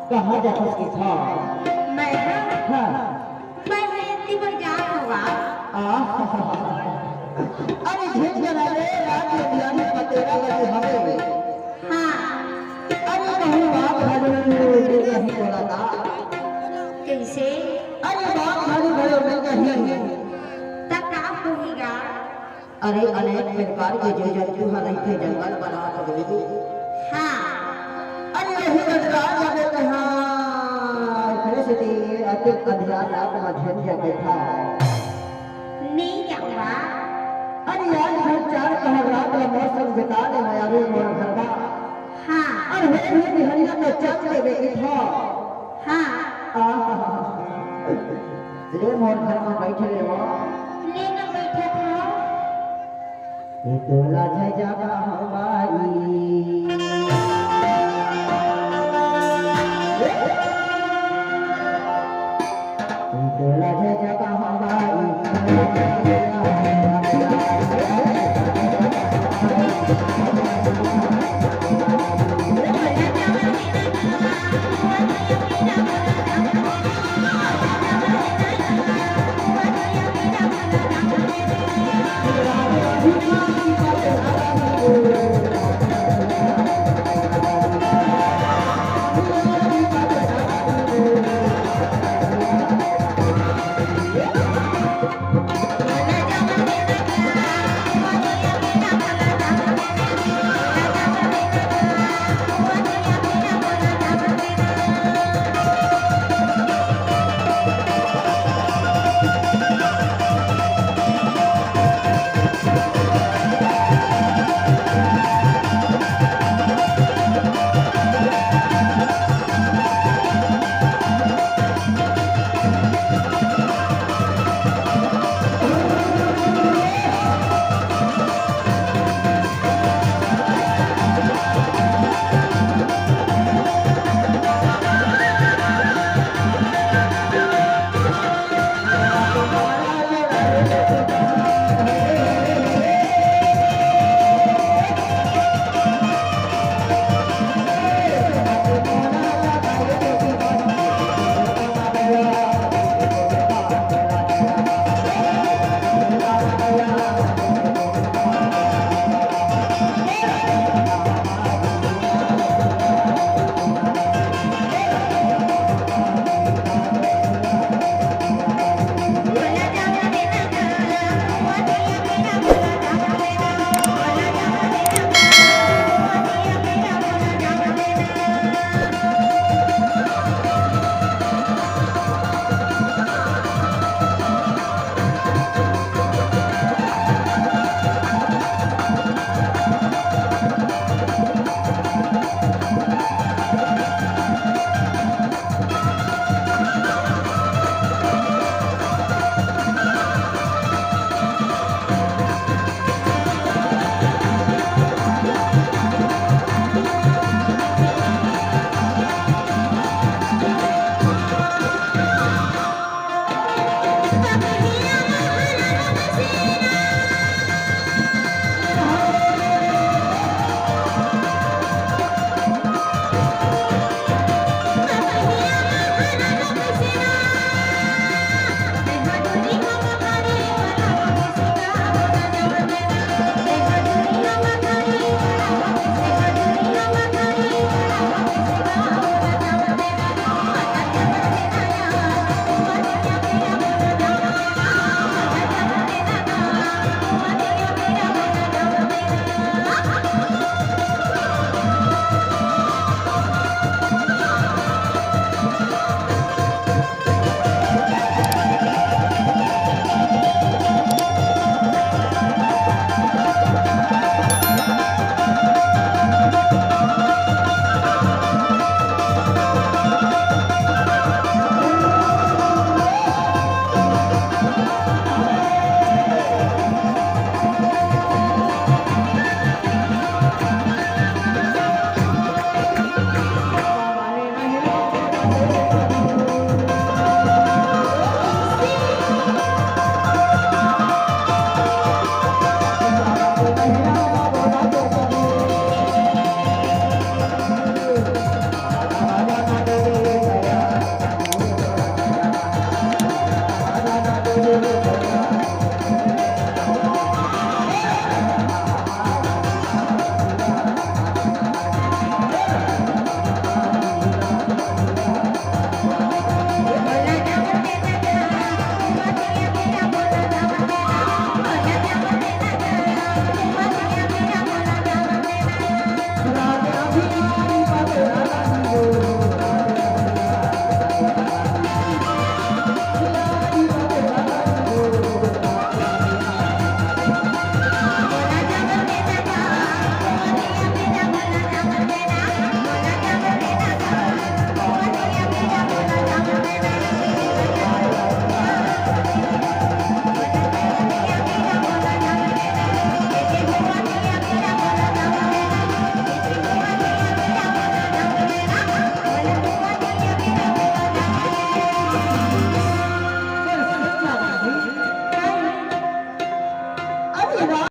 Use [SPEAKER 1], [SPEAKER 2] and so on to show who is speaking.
[SPEAKER 1] कहाँ जाता उसकी था
[SPEAKER 2] मैं
[SPEAKER 1] हाँ
[SPEAKER 2] मैं इतनी बजा होगा
[SPEAKER 1] अरे झेल बना ले रात में बियानी का तेरा लगे हमें
[SPEAKER 2] हाँ
[SPEAKER 1] अरे बहु बाप घरे में नहीं बोला था
[SPEAKER 2] कैसे
[SPEAKER 1] अरे बाप घरे में कहीं
[SPEAKER 2] तब क्या होगा
[SPEAKER 1] अरे अनेक प्रकार के जो जंतु हर थे जंगल बना कर
[SPEAKER 2] हाँ
[SPEAKER 1] अरे यही गजराज जाके कहाँ इतने से देर अतिक अंधियार रात मध्यम जाके था
[SPEAKER 2] नहीं जाऊंगा
[SPEAKER 1] अरे यार घर चार कहाँ रात का मौसम बिता ले मैं अभी मोर घर का
[SPEAKER 2] हाँ
[SPEAKER 1] और हुए बिहरिया में चल के बेटी था
[SPEAKER 2] हाँ
[SPEAKER 1] रे मोर घर में बैठे रे वो
[SPEAKER 2] लेकर बैठा था
[SPEAKER 1] ये तोला जाए जागा हमारी तोला जाए जागा हमारी